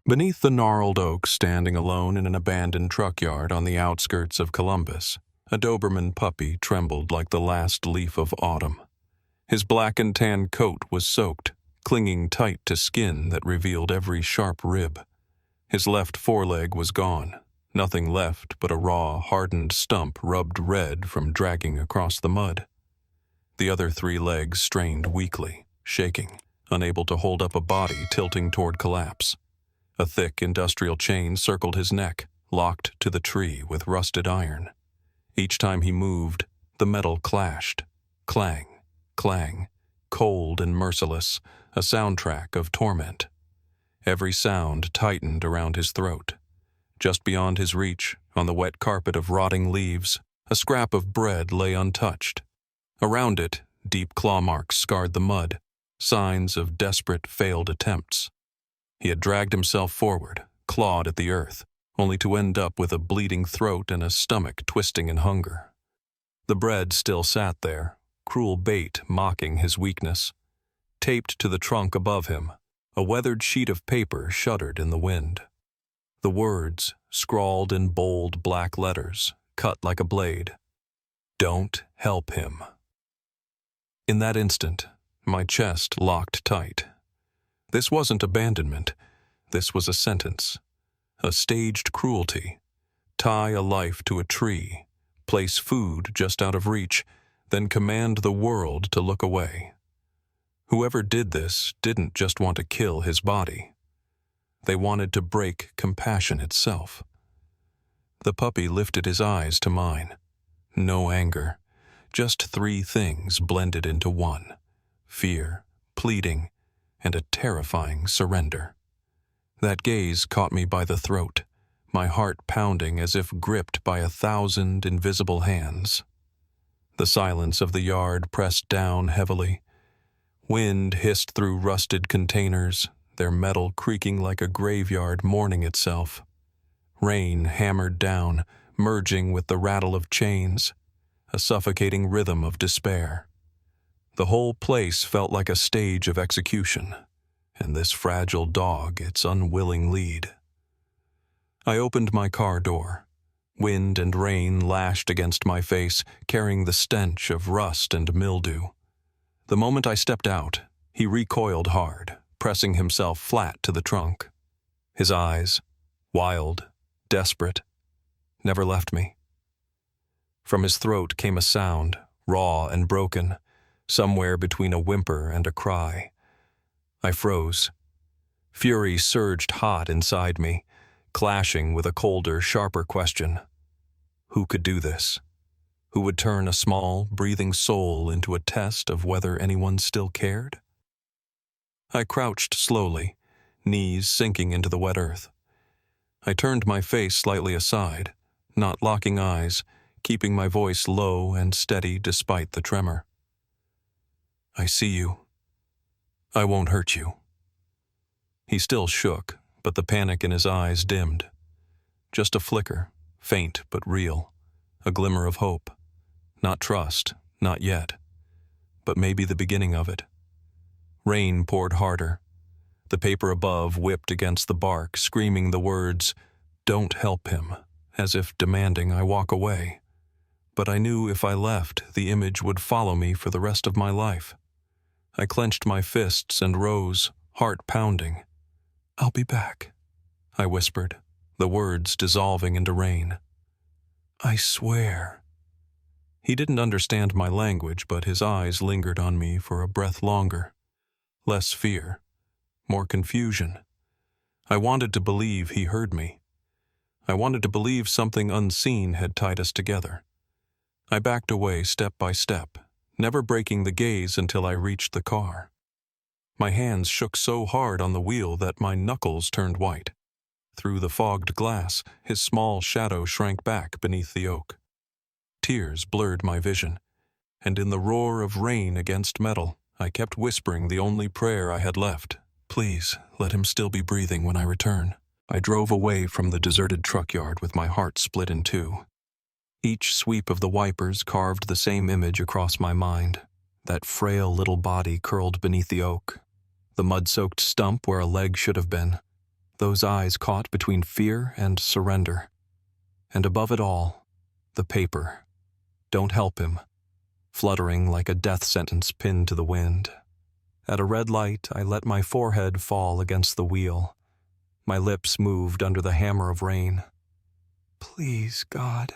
Beneath the gnarled oak standing alone in an abandoned truck yard on the outskirts of Columbus, a Doberman puppy trembled like the last leaf of autumn. His black and tan coat was soaked, clinging tight to skin that revealed every sharp rib. His left foreleg was gone, nothing left but a raw, hardened stump rubbed red from dragging across the mud. The other 3 legs strained weakly, shaking, unable to hold up a body tilting toward collapse. A thick industrial chain circled his neck, locked to the tree with rusted iron. Each time he moved, the metal clashed. Clang, clang, cold and merciless, a soundtrack of torment. Every sound tightened around his throat. Just beyond his reach, on the wet carpet of rotting leaves, a scrap of bread lay untouched. Around it, deep claw marks scarred the mud, signs of desperate, failed attempts. He had dragged himself forward, clawed at the earth, only to end up with a bleeding throat and a stomach twisting in hunger. The bread still sat there, cruel bait mocking his weakness. Taped to the trunk above him, a weathered sheet of paper shuddered in the wind. The words, scrawled in bold black letters, cut like a blade. "Don't help him." In that instant, my chest locked tight. This wasn't abandonment. This was a sentence. A staged cruelty. Tie a life to a tree, place food just out of reach, then command the world to look away. Whoever did this didn't just want to kill his body. They wanted to break compassion itself. The puppy lifted his eyes to mine. No anger. Just 3 things blended into one. Fear, pleading, and a terrifying surrender. That gaze caught me by the throat, my heart pounding as if gripped by 1,000 invisible hands. The silence of the yard pressed down heavily. Wind hissed through rusted containers, their metal creaking like a graveyard mourning itself. Rain hammered down, merging with the rattle of chains, a suffocating rhythm of despair. The whole place felt like a stage of execution, and this fragile dog its unwilling lead. I opened my car door. Wind and rain lashed against my face, carrying the stench of rust and mildew. The moment I stepped out, he recoiled hard, pressing himself flat to the trunk. His eyes, wild, desperate, never left me. From his throat came a sound, raw and broken, somewhere between a whimper and a cry. I froze. Fury surged hot inside me, clashing with a colder, sharper question. Who could do this? Who would turn a small, breathing soul into a test of whether anyone still cared? I crouched slowly, knees sinking into the wet earth. I turned my face slightly aside, not locking eyes, keeping my voice low and steady despite the tremor. I see you. I won't hurt you. He still shook, but the panic in his eyes dimmed. Just a flicker, faint but real, a glimmer of hope. Not trust, not yet, but maybe the beginning of it. Rain poured harder. The paper above whipped against the bark, screaming the words, "Don't help him," as if demanding I walk away. But I knew if I left, the image would follow me for the rest of my life. I clenched my fists and rose, heart pounding. "I'll be back," I whispered, the words dissolving into rain. "I swear." He didn't understand my language, but his eyes lingered on me for a breath longer. Less fear, more confusion. I wanted to believe he heard me. I wanted to believe something unseen had tied us together. I backed away step by step, never breaking the gaze until I reached the car. My hands shook so hard on the wheel that my knuckles turned white. Through the fogged glass, his small shadow shrank back beneath the oak. Tears blurred my vision, and in the roar of rain against metal, I kept whispering the only prayer I had left. "Please, let him still be breathing when I return." I drove away from the deserted truck yard with my heart split in two. Each sweep of the wipers carved the same image across my mind. That frail little body curled beneath the oak. The mud-soaked stump where a leg should have been. those eyes caught between fear and surrender. And above it all, the paper. Don't help him, fluttering like a death sentence pinned to the wind. At a red light, I let my forehead fall against the wheel. My lips moved under the hammer of rain. Please, God,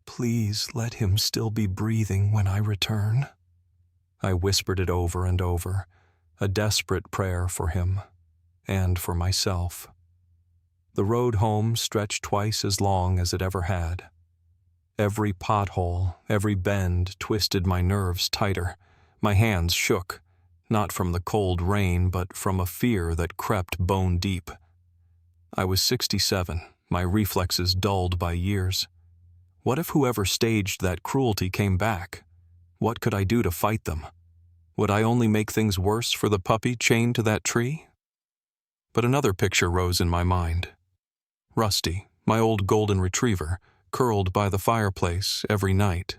please let him still be breathing when I return. I whispered it over and over, a desperate prayer for him and for myself. The road home stretched twice as long as it ever had. Every pothole, every bend twisted my nerves tighter. My hands shook, not from the cold rain, but from a fear that crept bone deep. I was 67, my reflexes dulled by years. What if whoever staged that cruelty came back? What could I do to fight them? Would I only make things worse for the puppy chained to that tree? But another picture rose in my mind. Rusty, my old golden retriever, curled by the fireplace every night.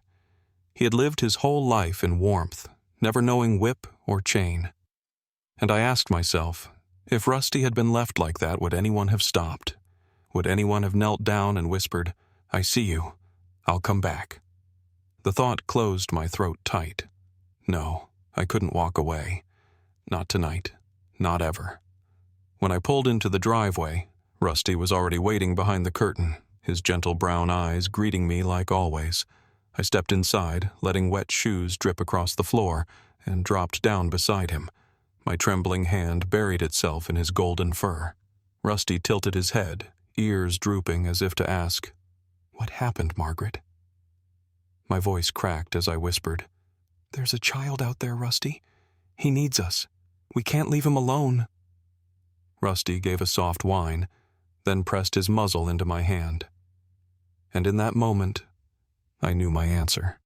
He had lived his whole life in warmth, never knowing whip or chain. And I asked myself, if Rusty had been left like that, would anyone have stopped? Would anyone have knelt down and whispered, "I see you. I'll come back"? The thought closed my throat tight. No, I couldn't walk away. Not tonight. Not ever. When I pulled into the driveway, Rusty was already waiting behind the curtain, his gentle brown eyes greeting me like always. I stepped inside, letting wet shoes drip across the floor, and dropped down beside him. My trembling hand buried itself in his golden fur. Rusty tilted his head, ears drooping as if to ask, "What happened, Margaret?" My voice cracked as I whispered, "There's a child out there, Rusty. He needs us. We can't leave him alone." Rusty gave a soft whine, then pressed his muzzle into my hand. And in that moment, I knew my answer.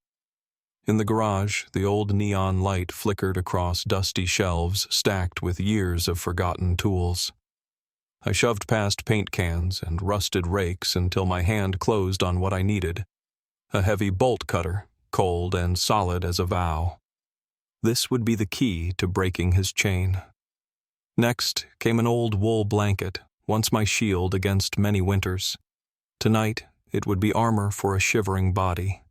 In the garage, the old neon light flickered across dusty shelves stacked with years of forgotten tools. I shoved past paint cans and rusted rakes until my hand closed on what I needed, a heavy bolt cutter, cold and solid as a vow. This would be the key to breaking his chain. Next came an old wool blanket, once my shield against many winters. Tonight, it would be armor for a shivering body.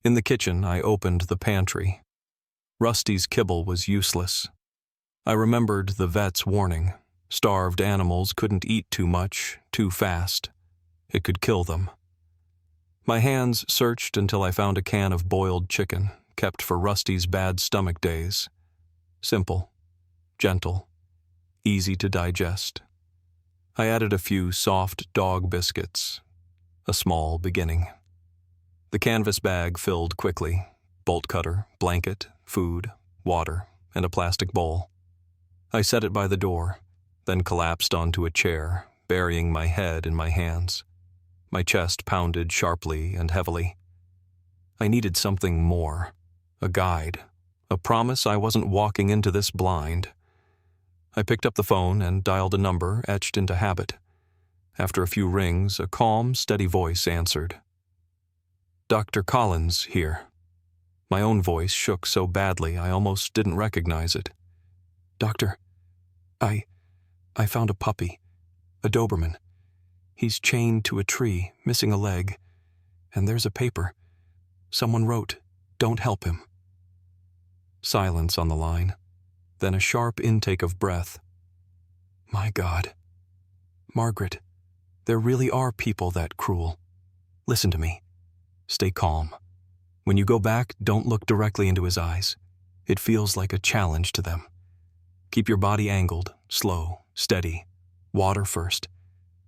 In the kitchen, I opened the pantry. Rusty's kibble was useless. I remembered the vet's warning. Starved animals couldn't eat too much, too fast. It could kill them. My hands searched until I found a can of boiled chicken, kept for Rusty's bad stomach days. Simple, gentle, easy to digest. I added a few soft dog biscuits. A small beginning. The canvas bag filled quickly. Bolt cutter, blanket, food, water, and a plastic bowl. I set it by the door, then collapsed onto a chair, burying my head in my hands. My chest pounded sharply and heavily. I needed something more. A guide. A promise I wasn't walking into this blind. I picked up the phone and dialed a number etched into habit. After a few rings, a calm, steady voice answered. "Dr. Collins here." My own voice shook so badly I almost didn't recognize it. "Doctor, I found a puppy, a Doberman. He's chained to a tree, missing a leg, and there's a paper. Someone wrote, 'Don't help him.'" Silence on the line, then a sharp intake of breath. My God. Margaret, there really are people that cruel. Listen to me. Stay calm. When you go back, don't look directly into his eyes. It feels like a challenge to them. Keep your body angled, slow, steady. Water first.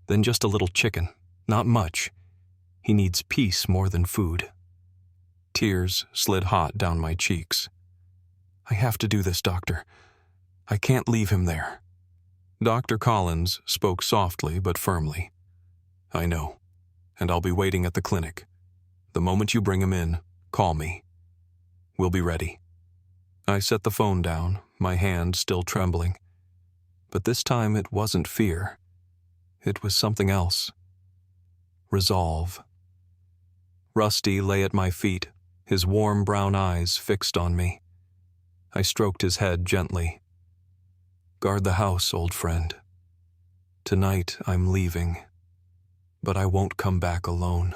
Then just a little chicken. Not much. He needs peace more than food. Tears slid hot down my cheeks. I have to do this, doctor. I can't leave him there. Dr. Collins spoke softly but firmly. I know, and I'll be waiting at the clinic. The moment you bring him in, call me. We'll be ready. I set the phone down, my hand still trembling. But this time it wasn't fear. It was something else. Resolve. Rusty lay at my feet, his warm brown eyes fixed on me. I stroked his head gently. Guard the house, old friend. Tonight I'm leaving, but I won't come back alone.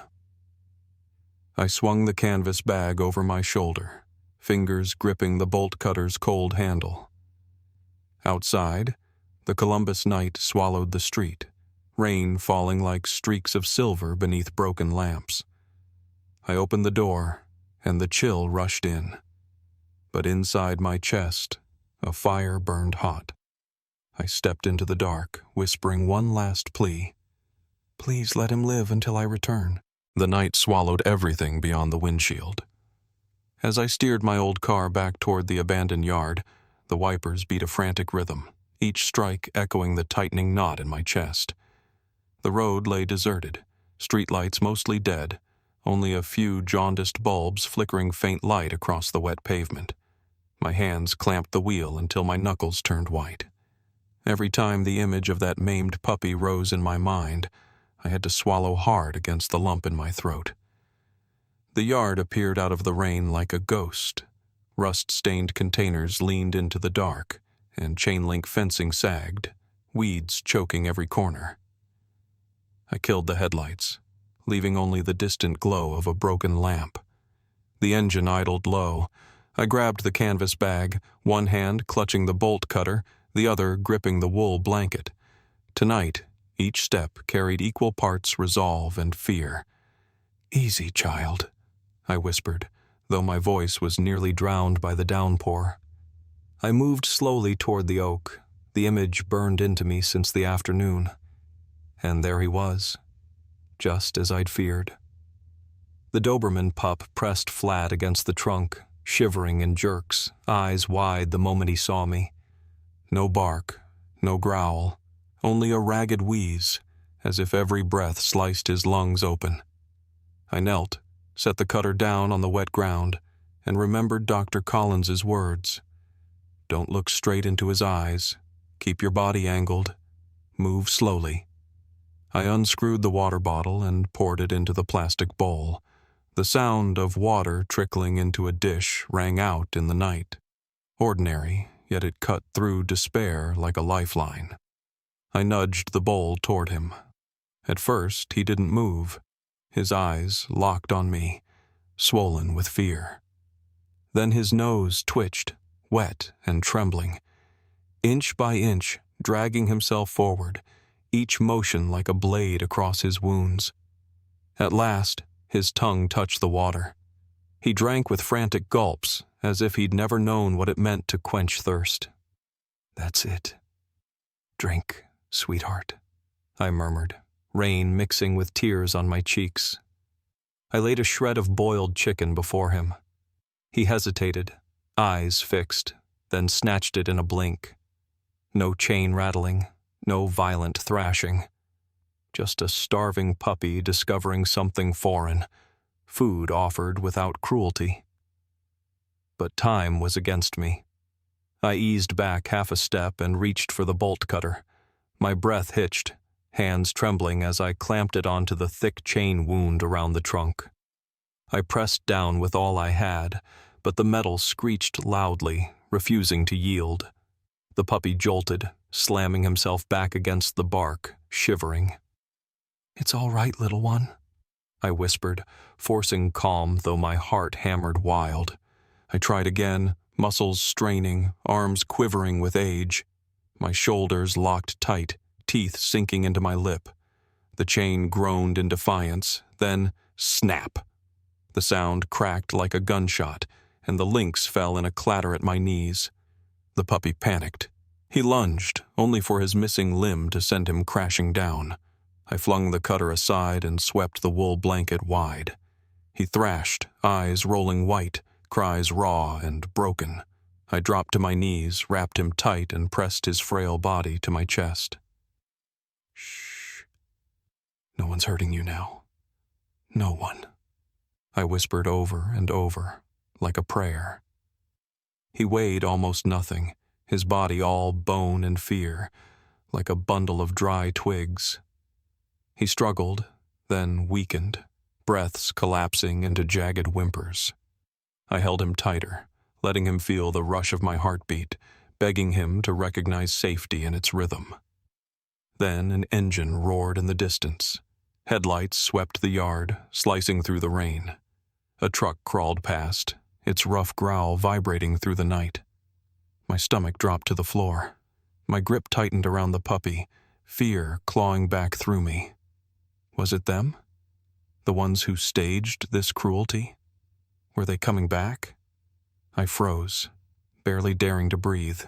I swung the canvas bag over my shoulder, fingers gripping the bolt cutter's cold handle. Outside, the Columbus night swallowed the street, rain falling like streaks of silver beneath broken lamps. I opened the door, and the chill rushed in. But inside my chest, a fire burned hot. I stepped into the dark, whispering one last plea. Please let him live until I return. The night swallowed everything beyond the windshield. As I steered my old car back toward the abandoned yard, the wipers beat a frantic rhythm, each strike echoing the tightening knot in my chest. The road lay deserted, streetlights mostly dead, only a few jaundiced bulbs flickering faint light across the wet pavement. My hands clamped the wheel until my knuckles turned white. Every time the image of that maimed puppy rose in my mind, I had to swallow hard against the lump in my throat. The yard appeared out of the rain like a ghost. Rust-stained containers leaned into the dark, and chain-link fencing sagged, weeds choking every corner. I killed the headlights, leaving only the distant glow of a broken lamp. The engine idled low. I grabbed the canvas bag, one hand clutching the bolt cutter, the other gripping the wool blanket. Tonight, each step carried equal parts resolve and fear. Easy, child, I whispered, though my voice was nearly drowned by the downpour. I moved slowly toward the oak, the image burned into me since the afternoon. And there he was, just as I'd feared. The Doberman pup pressed flat against the trunk, shivering in jerks, eyes wide the moment he saw me. No bark, no growl, only a ragged wheeze, as if every breath sliced his lungs open. I knelt, set the cutter down on the wet ground, and remembered Dr. Collins's words. Don't look straight into his eyes. Keep your body angled. Move slowly. I unscrewed the water bottle and poured it into the plastic bowl. The sound of water trickling into a dish rang out in the night. Ordinary, yet it cut through despair like a lifeline. I nudged the bowl toward him. At first, he didn't move, his eyes locked on me, swollen with fear. Then his nose twitched, wet and trembling. Inch by inch, dragging himself forward, each motion like a blade across his wounds. At last, his tongue touched the water. He drank with frantic gulps, as if he'd never known what it meant to quench thirst. That's it. Drink, sweetheart, I murmured, rain mixing with tears on my cheeks. I laid a shred of boiled chicken before him. He hesitated, eyes fixed, then snatched it in a blink. No chain rattling, no violent thrashing. Just a starving puppy discovering something foreign, food offered without cruelty. But time was against me. I eased back half a step and reached for the bolt cutter. My breath hitched, hands trembling as I clamped it onto the thick chain wound around the trunk. I pressed down with all I had, but the metal screeched loudly, refusing to yield. The puppy jolted, slamming himself back against the bark, shivering. It's all right, little one, I whispered, forcing calm though my heart hammered wild. I tried again, muscles straining, arms quivering with age. My shoulders locked tight, teeth sinking into my lip. The chain groaned in defiance, then snap. The sound cracked like a gunshot, and the links fell in a clatter at my knees. The puppy panicked. He lunged, only for his missing limb to send him crashing down. I flung the cutter aside and swept the wool blanket wide. He thrashed, eyes rolling white, cries raw and broken. I dropped to my knees, wrapped him tight, and pressed his frail body to my chest. Shh. No one's hurting you now. No one. I whispered over and over, like a prayer. He weighed almost nothing, his body all bone and fear, like a bundle of dry twigs. He struggled, then weakened, breaths collapsing into jagged whimpers. I held him tighter, letting him feel the rush of my heartbeat, begging him to recognize safety in its rhythm. Then an engine roared in the distance. Headlights swept the yard, slicing through the rain. A truck crawled past, its rough growl vibrating through the night. My stomach dropped to the floor. My grip tightened around the puppy, fear clawing back through me. Was it them? The ones who staged this cruelty? Were they coming back? I froze, barely daring to breathe.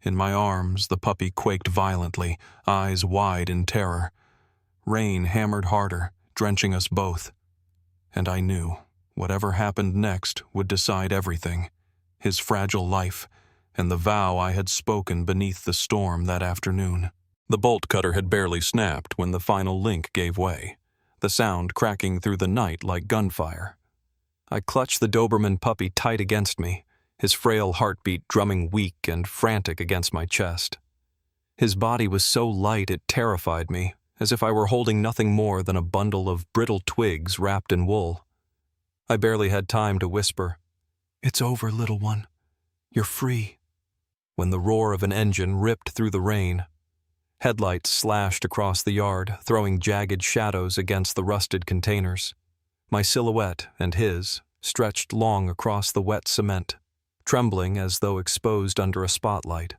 In my arms, the puppy quaked violently, eyes wide in terror. Rain hammered harder, drenching us both. And I knew whatever happened next would decide everything, his fragile life, and the vow I had spoken beneath the storm that afternoon. The bolt cutter had barely snapped when the final link gave way, the sound cracking through the night like gunfire. I clutched the Doberman puppy tight against me, his frail heartbeat drumming weak and frantic against my chest. His body was so light it terrified me, as if I were holding nothing more than a bundle of brittle twigs wrapped in wool. I barely had time to whisper, "It's over, little one. You're free," when the roar of an engine ripped through the rain. Headlights slashed across the yard, throwing jagged shadows against the rusted containers. My silhouette and his stretched long across the wet cement, trembling as though exposed under a spotlight.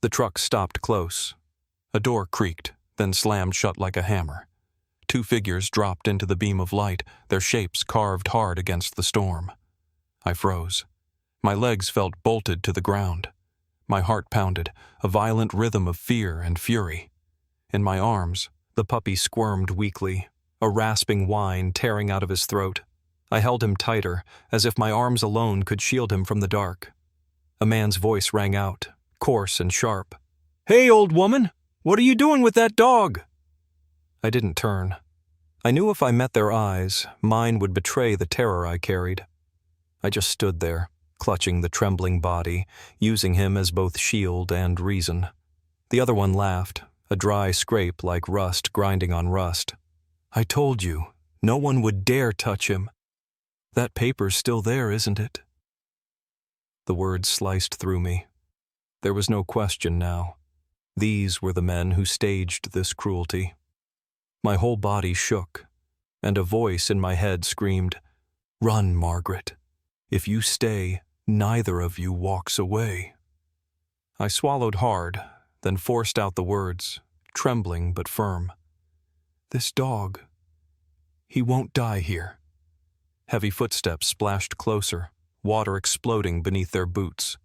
The truck stopped close. A door creaked, then slammed shut like a hammer. Two figures dropped into the beam of light, their shapes carved hard against the storm. I froze. My legs felt bolted to the ground. My heart pounded, a violent rhythm of fear and fury. In my arms, the puppy squirmed weakly, a rasping whine tearing out of his throat. I held him tighter, as if my arms alone could shield him from the dark. A man's voice rang out, coarse and sharp. "Hey, old woman! What are you doing with that dog?" I didn't turn. I knew if I met their eyes, mine would betray the terror I carried. I just stood there, clutching the trembling body, using him as both shield and reason. The other one laughed, a dry scrape like rust grinding on rust. "I told you, no one would dare touch him. That paper's still there, isn't it?" The words sliced through me. There was no question now. These were the men who staged this cruelty. My whole body shook, and a voice in my head screamed, "Run, Margaret. If you stay, neither of you walks away." I swallowed hard, then forced out the words, trembling but firm. "This dog, he won't die here." Heavy footsteps splashed closer, water exploding beneath their boots.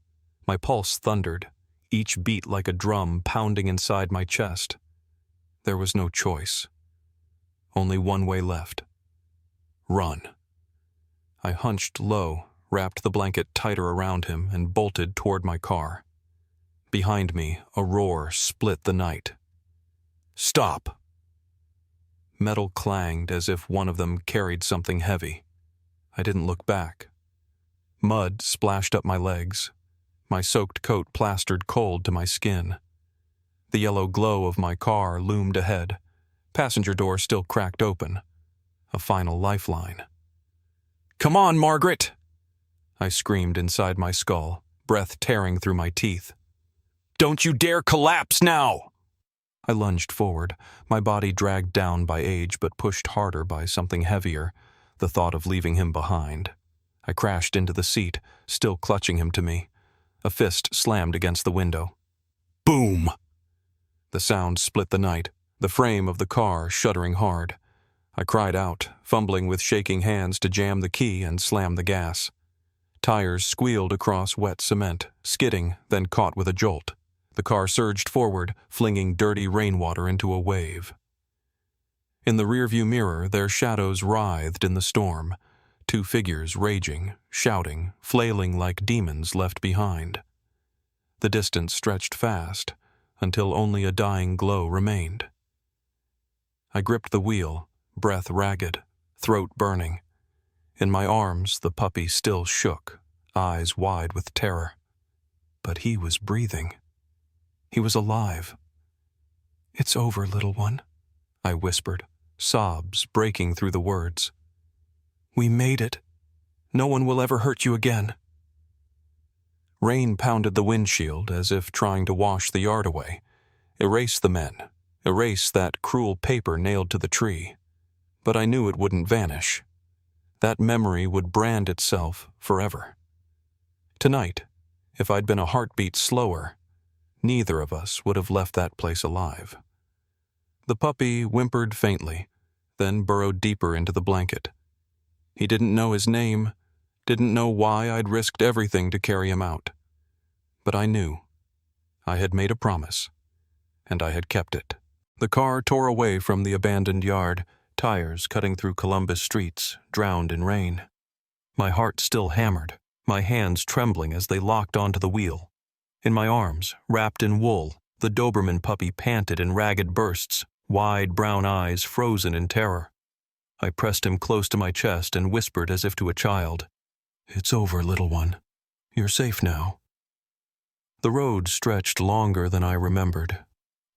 My pulse thundered, each beat like a drum pounding inside my chest. There was no choice. Only one way left. Run. I hunched low, wrapped the blanket tighter around him, and bolted toward my car. Behind me, a roar split the night. "Stop!" Metal clanged as if one of them carried something heavy. I didn't look back. Mud splashed up my legs. My soaked coat plastered cold to my skin. The yellow glow of my car loomed ahead. Passenger door still cracked open. A final lifeline. "Come on, Margaret!" I screamed inside my skull, breath tearing through my teeth. "Don't you dare collapse now!" I lunged forward, my body dragged down by age but pushed harder by something heavier, the thought of leaving him behind. I crashed into the seat, still clutching him to me. A fist slammed against the window. Boom! The sound split the night, the frame of the car shuddering hard. I cried out, fumbling with shaking hands to jam the key and slam the gas. Tires squealed across wet cement, skidding, then caught with a jolt. The car surged forward, flinging dirty rainwater into a wave. In the rearview mirror, their shadows writhed in the storm, two figures raging, shouting, flailing like demons left behind. The distance stretched fast, until only a dying glow remained. I gripped the wheel, breath ragged, throat burning. In my arms, the puppy still shook, eyes wide with terror. But he was breathing. He was alive. "It's over, little one," I whispered, sobs breaking through the words. "We made it. No one will ever hurt you again." Rain pounded the windshield as if trying to wash the yard away. Erase the men. Erase that cruel paper nailed to the tree. But I knew it wouldn't vanish. That memory would brand itself forever. Tonight, if I'd been a heartbeat slower, neither of us would have left that place alive. The puppy whimpered faintly, then burrowed deeper into the blanket. He didn't know his name, didn't know why I'd risked everything to carry him out. But I knew. I had made a promise, and I had kept it. The car tore away from the abandoned yard, tires cutting through Columbus streets, drowned in rain. My heart still hammered, my hands trembling as they locked onto the wheel. In my arms, wrapped in wool, the Doberman puppy panted in ragged bursts, wide brown eyes frozen in terror. I pressed him close to my chest and whispered as if to a child, "It's over, little one. You're safe now." The road stretched longer than I remembered.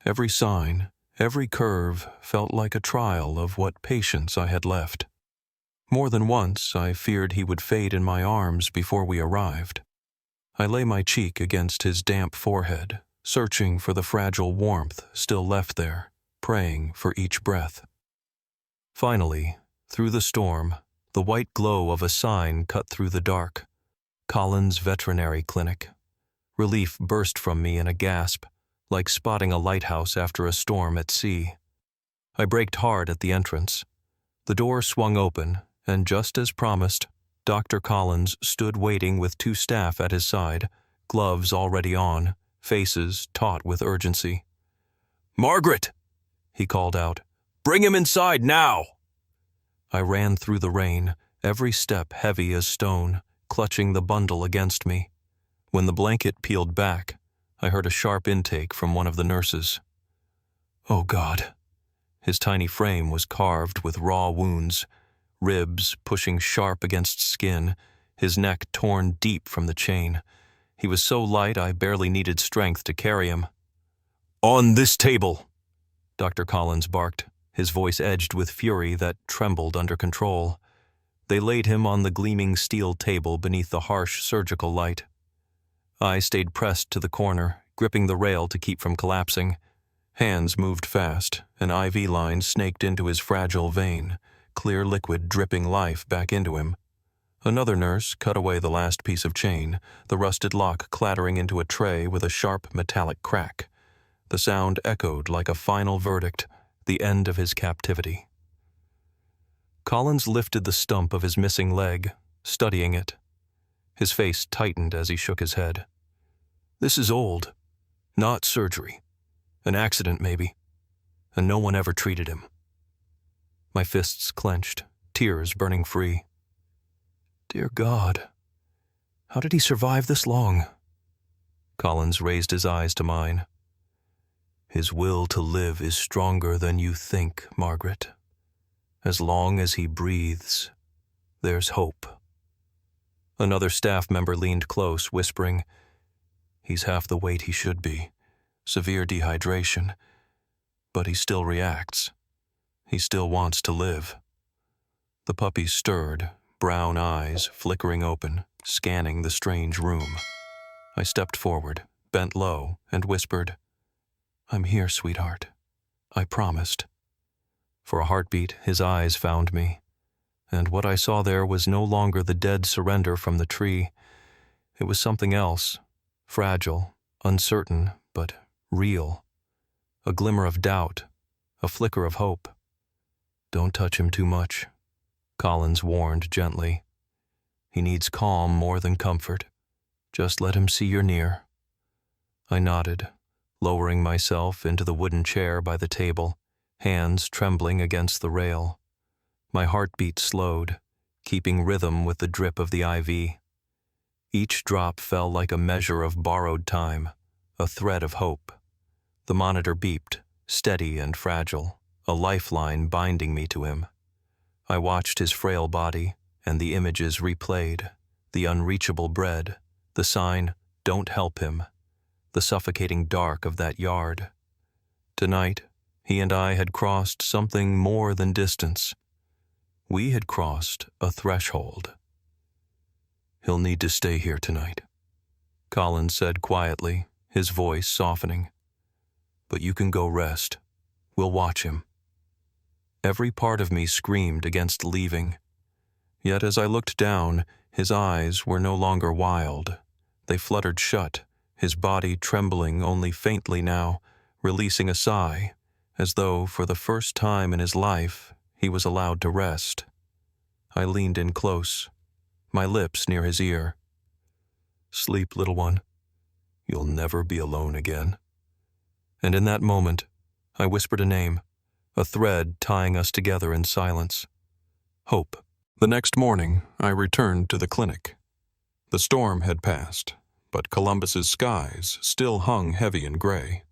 Every sign, every curve felt like a trial of what patience I had left. More than once, I feared he would fade in my arms before we arrived. I lay my cheek against his damp forehead, searching for the fragile warmth still left there, praying for each breath. Finally, through the storm, the white glow of a sign cut through the dark. Collins Veterinary Clinic. Relief burst from me in a gasp, like spotting a lighthouse after a storm at sea. I braked hard at the entrance. The door swung open, and just as promised, Dr. Collins stood waiting with 2 staff at his side, gloves already on, faces taut with urgency. "Margaret!" he called out. "Bring him inside now!" I ran through the rain, every step heavy as stone, clutching the bundle against me. When the blanket peeled back, I heard a sharp intake from one of the nurses. Oh God! His tiny frame was carved with raw wounds, ribs pushing sharp against skin, his neck torn deep from the chain. He was so light I barely needed strength to carry him. "On this table!" Dr. Collins barked, his voice edged with fury that trembled under control. They laid him on the gleaming steel table beneath the harsh surgical light. I stayed pressed to the corner, gripping the rail to keep from collapsing. Hands moved fast, an IV line snaked into his fragile vein, clear liquid dripping life back into him. Another nurse cut away the last piece of chain, the rusted lock clattering into a tray with a sharp metallic crack. The sound echoed like a final verdict, the end of his captivity. Collins lifted the stump of his missing leg, studying it. His face tightened as he shook his head. "This is old. Not surgery. An accident, maybe. And no one ever treated him." My fists clenched, tears burning free. Dear God, how did he survive this long? Collins raised his eyes to mine. His will to live is stronger than you think, Margaret. As long as he breathes, there's hope. Another staff member leaned close, whispering, "He's half the weight he should be. Severe dehydration. But he still reacts. He still wants to live." The puppy stirred, brown eyes flickering open, scanning the strange room. I stepped forward, bent low, and whispered, "I'm here, sweetheart. I promised." For a heartbeat, his eyes found me, and what I saw there was no longer the dead surrender from the tree. It was something else, fragile, uncertain, but real. A glimmer of doubt, a flicker of hope. "Don't touch him too much," Collins warned gently. "He needs calm more than comfort. Just let him see you're near." I nodded, lowering myself into the wooden chair by the table, hands trembling against the rail. My heartbeat slowed, keeping rhythm with the drip of the IV. Each drop fell like a measure of borrowed time, a thread of hope. The monitor beeped, steady and fragile, a lifeline binding me to him. I watched his frail body, and the images replayed, the unreachable bread, the sign, "Don't help him," the suffocating dark of that yard. Tonight, he and I had crossed something more than distance. We had crossed a threshold. "He'll need to stay here tonight," Collins said quietly, his voice softening. But you can go rest. We'll watch him." Every part of me screamed against leaving. Yet as I looked down, his eyes were no longer wild. They fluttered shut, his body trembling only faintly now, releasing a sigh, as though for the first time in his life he was allowed to rest. I leaned in close, my lips near his ear. "Sleep, little one. You'll never be alone again." And in that moment, I whispered a name, a thread tying us together in silence. Hope. The next morning, I returned to the clinic. The storm had passed, but Columbus's skies still hung heavy and gray.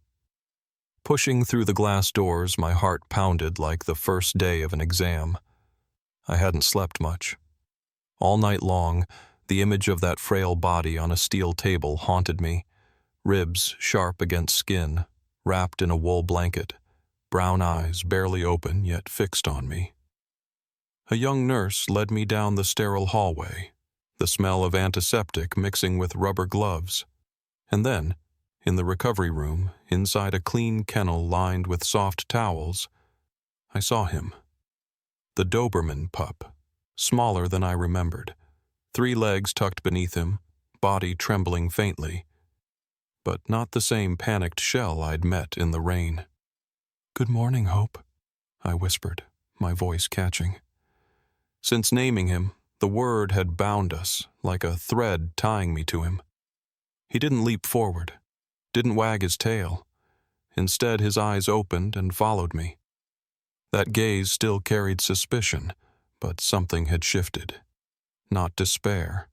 Pushing through the glass doors, my heart pounded like the first day of an exam. I hadn't slept much. All night long, the image of that frail body on a steel table haunted me, ribs sharp against skin, wrapped in a wool blanket, brown eyes barely open yet fixed on me. A young nurse led me down the sterile hallway, the smell of antiseptic mixing with rubber gloves. And then, in the recovery room, inside a clean kennel lined with soft towels, I saw him. The Doberman pup, smaller than I remembered, 3 legs tucked beneath him, body trembling faintly, but not the same panicked shell I'd met in the rain. "Good morning, Hope," I whispered, my voice catching. Since naming him, the word had bound us, like a thread tying me to him. He didn't leap forward, didn't wag his tail. Instead, his eyes opened and followed me. That gaze still carried suspicion, but something had shifted. Not despair.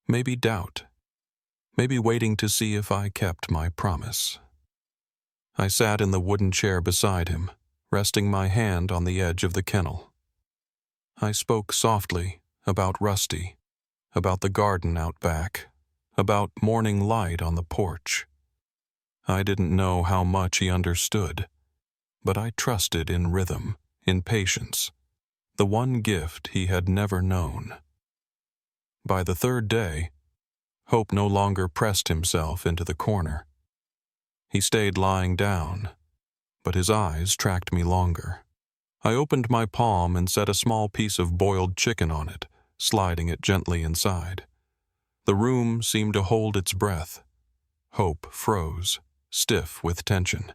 Maybe doubt. Maybe waiting to see if I kept my promise. I sat in the wooden chair beside him, resting my hand on the edge of the kennel. I spoke softly about Rusty, about the garden out back, about morning light on the porch. I didn't know how much he understood, but I trusted in rhythm, in patience, the one gift he had never known. By the 3rd day, Hope no longer pressed himself into the corner. He stayed lying down, but his eyes tracked me longer. I opened my palm and set a small piece of boiled chicken on it, sliding it gently inside. The room seemed to hold its breath. Hope froze, stiff with tension.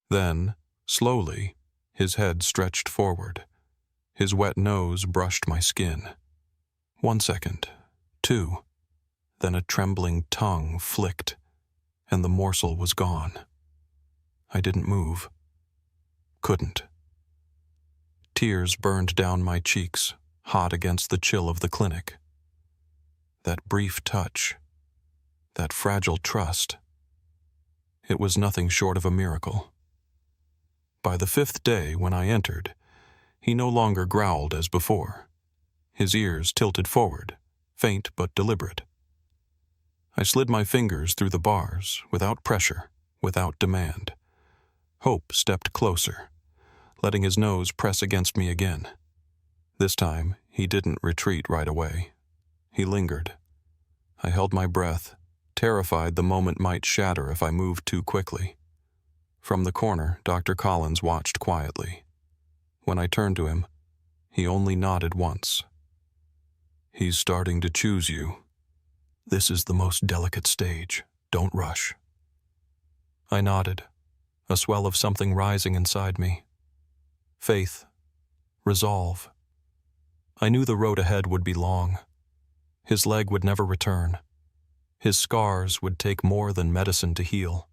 Then, slowly, his head stretched forward. His wet nose brushed my skin. 1 second, 2, then a trembling tongue flicked, and the morsel was gone. I didn't move. Couldn't. Tears burned down my cheeks, hot against the chill of the clinic. That brief touch, that fragile trust, it was nothing short of a miracle. By the 5th day, when I entered, he no longer growled as before. His ears tilted forward, faint but deliberate. I slid my fingers through the bars, without pressure, without demand. Hope stepped closer, letting his nose press against me again. This time, he didn't retreat right away. He lingered. I held my breath, terrified the moment might shatter if I moved too quickly. From the corner, Dr. Collins watched quietly. When I turned to him, he only nodded once. "He's starting to choose you. This is the most delicate stage. Don't rush." I nodded, a swell of something rising inside me. Faith. Resolve. I knew the road ahead would be long. His leg would never return. His scars would take more than medicine to heal.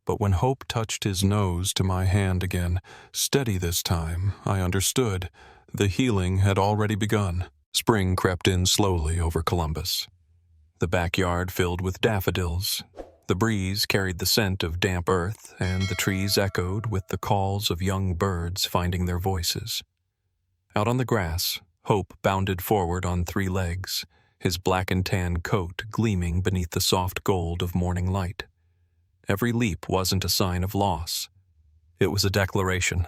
But when Hope touched his nose to my hand again, steady this time, I understood. The healing had already begun. Spring crept in slowly over Columbus. The backyard filled with daffodils. The breeze carried the scent of damp earth, and the trees echoed with the calls of young birds finding their voices. Out on the grass, Hope bounded forward on 3 legs, his black and tan coat gleaming beneath the soft gold of morning light. Every leap wasn't a sign of loss. It was a declaration.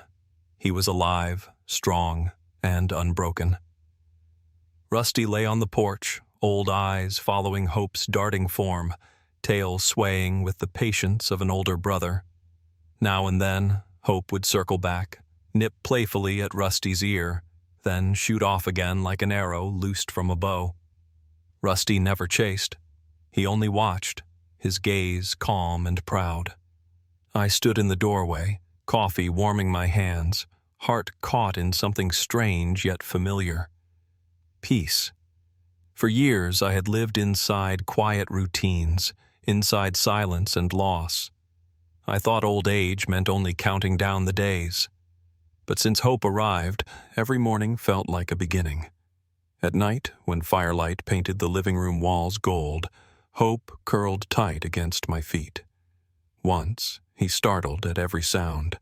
He was alive, strong, and unbroken. Rusty lay on the porch, old eyes following Hope's darting form, tail swaying with the patience of an older brother. Now and then, Hope would circle back, nip playfully at Rusty's ear, then shoot off again like an arrow loosed from a bow. Rusty never chased. He only watched, his gaze calm and proud. I stood in the doorway, coffee warming my hands, heart caught in something strange yet familiar. Peace. For years I had lived inside quiet routines, inside silence and loss. I thought old age meant only counting down the days. But since Hope arrived, every morning felt like a beginning. At night, when firelight painted the living room walls gold, Hope curled tight against my feet. Once, he startled at every sound,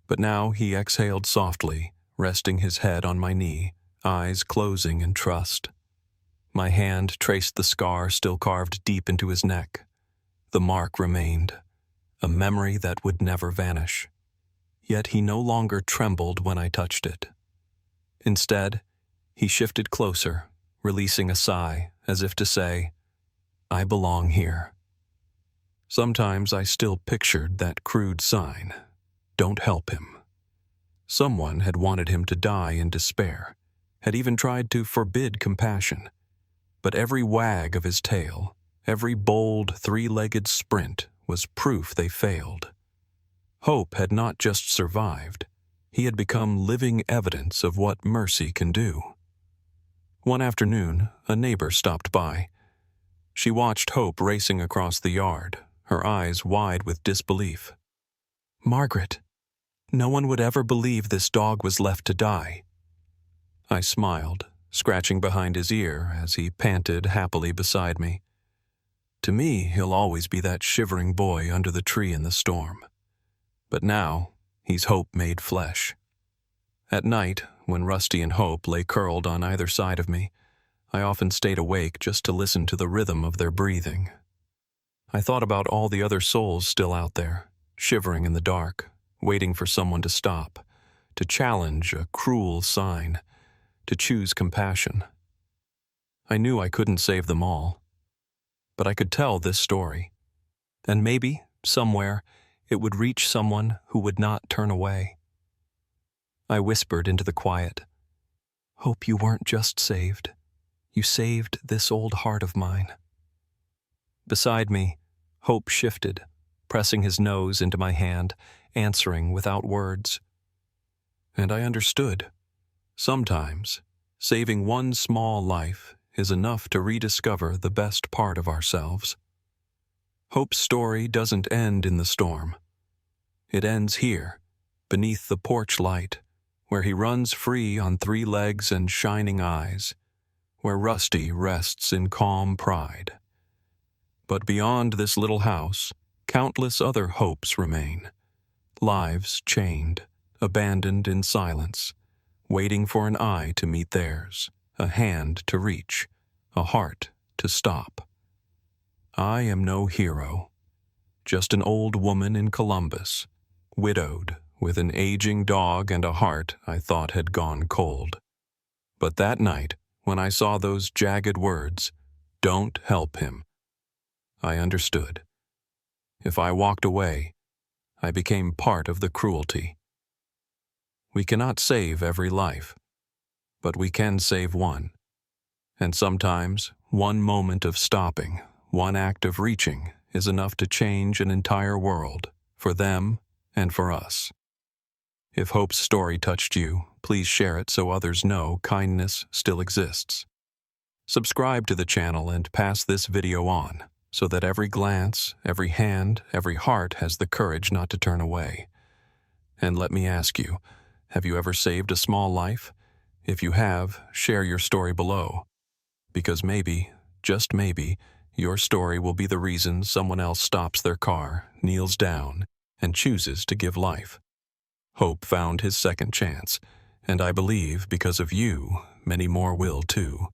but now he exhaled softly, resting his head on my knee, eyes closing in trust. My hand traced the scar still carved deep into his neck. The mark remained, a memory that would never vanish. Yet he no longer trembled when I touched it. Instead, he shifted closer, releasing a sigh, as if to say, "I belong here." Sometimes I still pictured that crude sign, "Don't help him." Someone had wanted him to die in despair, had even tried to forbid compassion. But every wag of his tail, every bold three-legged sprint was proof they failed. Hope had not just survived, he had become living evidence of what mercy can do. One afternoon, a neighbor stopped by. She watched Hope racing across the yard, her eyes wide with disbelief. "Margaret, no one would ever believe this dog was left to die." I smiled, scratching behind his ear as he panted happily beside me. To me, he'll always be that shivering boy under the tree in the storm. But now, he's Hope made flesh. At night, when Rusty and Hope lay curled on either side of me, I often stayed awake just to listen to the rhythm of their breathing. I thought about all the other souls still out there, shivering in the dark, waiting for someone to stop, to challenge a cruel sign, to choose compassion. I knew I couldn't save them all, but I could tell this story, and maybe, somewhere, it would reach someone who would not turn away. I whispered into the quiet, "Hope you weren't just saved. You saved this old heart of mine." Beside me, Hope shifted, pressing his nose into my hand, answering without words. And I understood. Sometimes, saving one small life is enough to rediscover the best part of ourselves. Hope's story doesn't end in the storm. It ends here, beneath the porch light, where he runs free on 3 legs and shining eyes, where Rusty rests in calm pride. But beyond this little house, countless other hopes remain. Lives chained, abandoned in silence, waiting for an eye to meet theirs, a hand to reach, a heart to stop. I am no hero, just an old woman in Columbus, widowed, with an aging dog and a heart I thought had gone cold. But that night, when I saw those jagged words, "Don't help him," I understood. If I walked away, I became part of the cruelty. We cannot save every life, but we can save one. And sometimes, one moment of stopping, one act of reaching, is enough to change an entire world, for them and for us. If Hope's story touched you, please share it so others know kindness still exists. Subscribe to the channel and pass this video on, so that every glance, every hand, every heart has the courage not to turn away. And let me ask you, have you ever saved a small life? If you have, share your story below. Because maybe, just maybe, your story will be the reason someone else stops their car, kneels down, and chooses to give life. Hope found his second chance, and I believe because of you, many more will too.